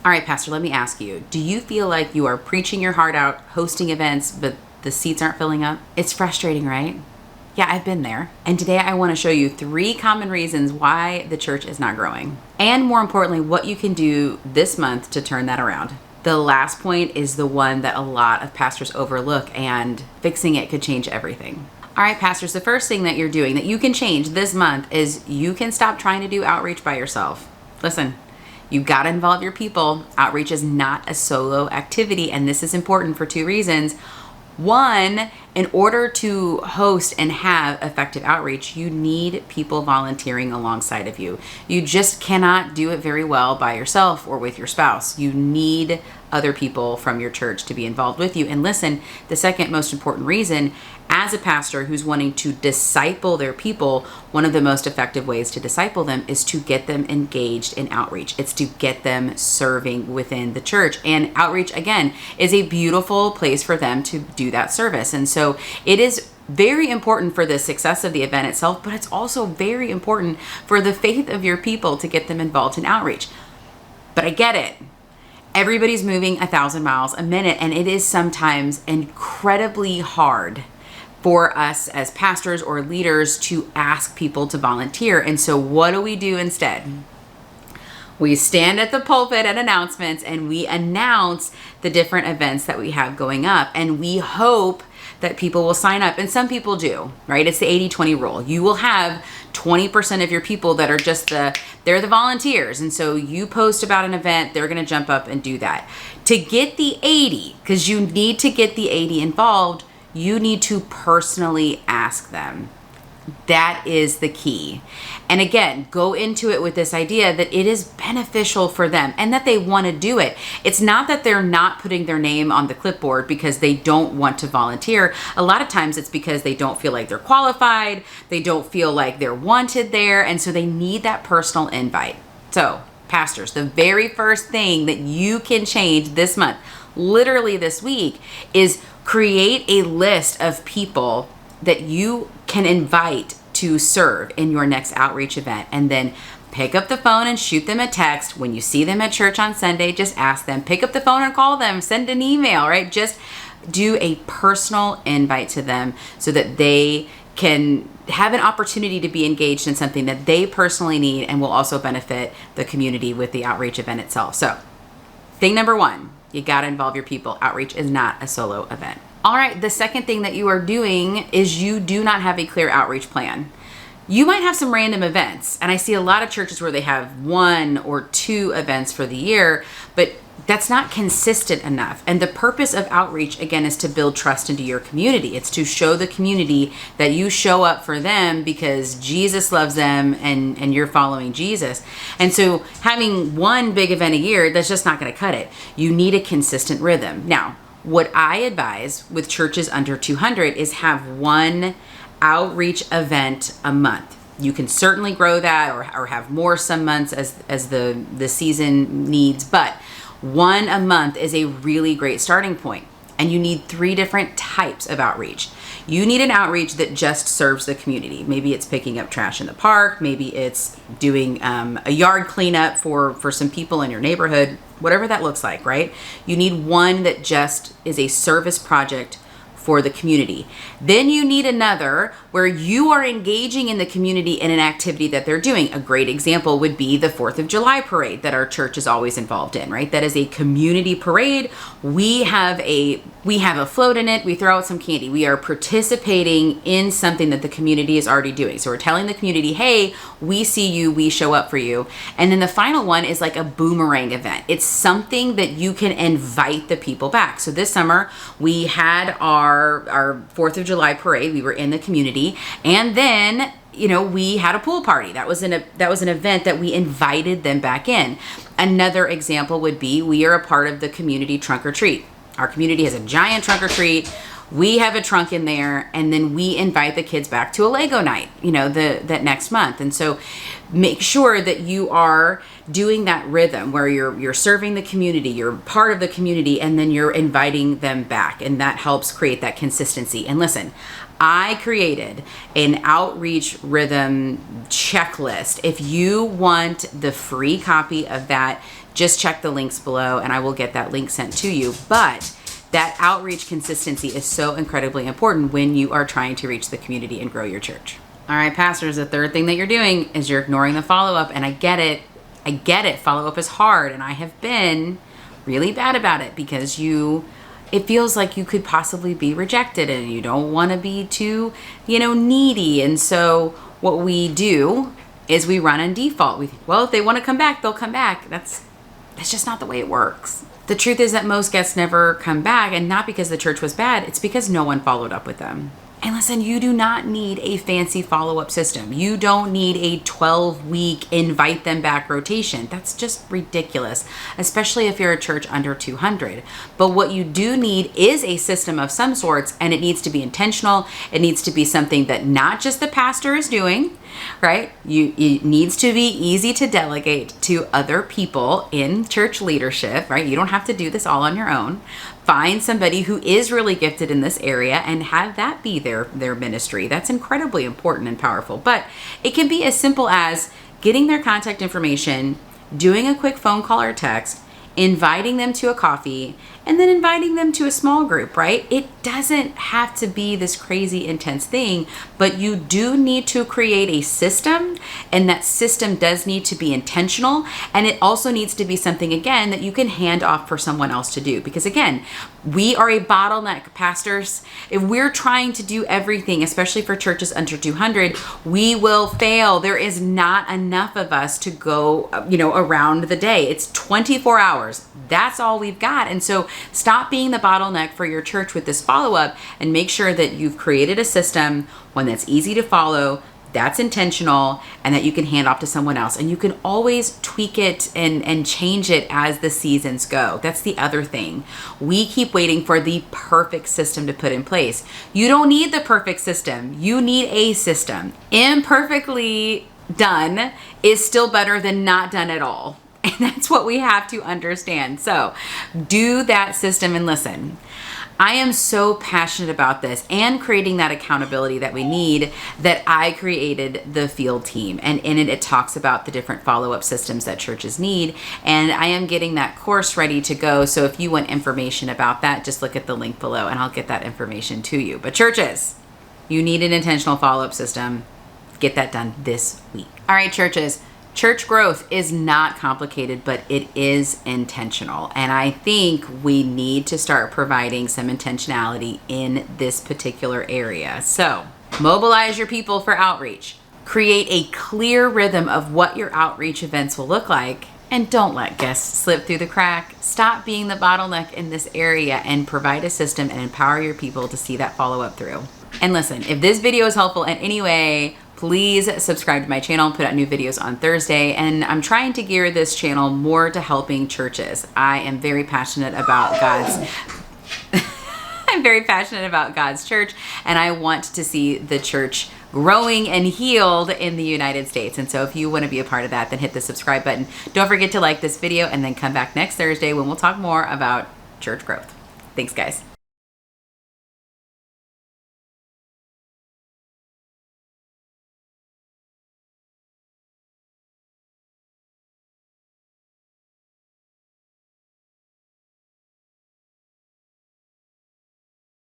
All right, Pastor, let me ask you, do you feel like you are preaching your heart out, hosting events, but the seats aren't filling up? It's frustrating, right? Yeah, I've been there. And today I want to show you 3 common reasons why the church is not growing. And more importantly, what you can do this month to turn that around. The last point is the one that a lot of pastors overlook, and fixing it could change everything. All right, pastors, the first thing that you're doing that you can change this month is you can stop trying to do outreach by yourself. Listen, you've got to involve your people. Outreach is not a solo activity, and this is important for 2 reasons. One, in order to host and have effective outreach, you need people volunteering alongside of you. You just cannot do it very well by yourself or with your spouse. You need other people from your church to be involved with you. And listen, the second most important reason, as a pastor who's wanting to disciple their people, one of the most effective ways to disciple them is to get them engaged in outreach. It's to get them serving within the church. And outreach, again, is a beautiful place for them to do that service. And so it is very important for the success of the event itself, but it's also very important for the faith of your people to get them involved in outreach. But I get it. Everybody's moving 1,000 miles a minute, and it is sometimes incredibly hard for us as pastors or leaders to ask people to volunteer. And so what do we do instead? We stand at the pulpit at announcements and we announce the different events that we have going up, and we hope that people will sign up. And some people do, right? It's the 80-20 rule. You will have 20% of your people that are just they're the volunteers. And so you post about an event, they're going to jump up and do that. To get the 80, because you need to get the 80 involved, you need to personally ask them. That is the key. And again, go into it with this idea that it is beneficial for them and that they want to do it. It's not that they're not putting their name on the clipboard because they don't want to volunteer. A lot of times it's because they don't feel like they're qualified. They don't feel like they're wanted there. And so they need that personal invite. So, pastors, the very first thing that you can change this month, literally this week, is create a list of people that you can invite to serve in your next outreach event, and then pick up the phone and shoot them a text. When you see them at church on Sunday, just ask them, pick up the phone and call them, send an email, right? Just do a personal invite to them so that they can have an opportunity to be engaged in something that they personally need and will also benefit the community with the outreach event itself. So, thing number 1, you got to involve your people. Outreach is not a solo event. All right, the second thing that you are doing is you do not have a clear outreach plan. You might have some random events, and I see a lot of churches where they have 1 or 2 events for the year, but that's not consistent enough. And the purpose of outreach, again, is to build trust into your community. It's to show the community that you show up for them because Jesus loves them and you're following Jesus. And so having 1 big event a year, that's just not going to cut it. You need a consistent rhythm. Now, what I advise with churches under 200 is have 1 outreach event a month. You can certainly grow that or have more some months as the season needs, but 1 a month is a really great starting point. And you need 3 different types of outreach. You need an outreach that just serves the community. Maybe it's picking up trash in the park. Maybe it's doing a yard cleanup for some people in your neighborhood, whatever that looks like, right? You need one that just is a service project for the community. Then you need another where you are engaging in the community in an activity that they're doing. A great example would be the 4th of July parade that our church is always involved in, right? That is a community parade. We have a float in it. We throw out some candy. We are participating in something that the community is already doing. So we're telling the community, hey, we see you, we show up for you. And then the final one is like a boomerang event. It's something that you can invite the people back. So this summer we had our 4th of July parade. We were in the community, and then we had a pool party. That was an event that we invited them back in. Another example would be we are a part of the community trunk or treat. Our community has a giant trunk or treat. We have a trunk in there, and then we invite the kids back to a Lego night, that next month. And so make sure that you are doing that rhythm where you're serving the community, you're part of the community, and then you're inviting them back. And that helps create that consistency. And listen, I created an outreach rhythm checklist. If you want the free copy of that, just check the links below and I will get that link sent to you. But that outreach consistency is so incredibly important when you are trying to reach the community and grow your church. All right, pastors, the third thing that you're doing is you're ignoring the follow-up. And I get it. I get it. Follow-up is hard. And I have been really bad about it because it feels like you could possibly be rejected and you don't want to be too, needy. And so what we do is we run on default. We think, well, if they want to come back, they'll come back. That's just not the way it works. The truth is that most guests never come back, and not because the church was bad, it's because no one followed up with them. And listen, you do not need a fancy follow-up system. You don't need a 12-week invite them back rotation. That's just ridiculous, especially if you're a church under 200. But what you do need is a system of some sorts, and it needs to be intentional. It needs to be something that not just the pastor is doing, right? It needs to be easy to delegate to other people in church leadership, right? You don't have to do this all on your own. Find somebody who is really gifted in this area and have that be their ministry. That's incredibly important and powerful. But it can be as simple as getting their contact information, doing a quick phone call or text, inviting them to a coffee, and then inviting them to a small group, right? It doesn't have to be this crazy intense thing, but you do need to create a system, and that system does need to be intentional, and it also needs to be something, again, that you can hand off for someone else to do. Because again, we are a bottleneck, pastors. If we're trying to do everything, especially for churches under 200, we will fail. There is not enough of us to go, around the day. It's 24 hours. That's all we've got. And so stop being the bottleneck for your church with this follow-up and make sure that you've created a system, one that's easy to follow, that's intentional, and that you can hand off to someone else. And you can always tweak it and change it as the seasons go. That's the other thing. We keep waiting for the perfect system to put in place. You don't need the perfect system. You need a system. Imperfectly done is still better than not done at all. And that's what we have to understand. So do that system and listen. I am so passionate about this and creating that accountability that we need that I created the field team. And in it, it talks about the different follow-up systems that churches need. And I am getting that course ready to go. So if you want information about that, just look at the link below and I'll get that information to you. But churches, you need an intentional follow-up system. Get that done this week. All right, churches. Church growth is not complicated, but it is intentional. And I think we need to start providing some intentionality in this particular area. So mobilize your people for outreach. Create a clear rhythm of what your outreach events will look like. And don't let guests slip through the crack. Stop being the bottleneck in this area and provide a system and empower your people to see that follow up through. And listen, if this video is helpful in any way, please subscribe to my channel, put out new videos on Thursday, and I'm trying to gear this channel more to helping churches. I am very passionate about God's church, and I want to see the church growing and healed in the United States. And so if you want to be a part of that, then hit the subscribe button. Don't forget to like this video and then come back next Thursday when we'll talk more about church growth. Thanks, guys.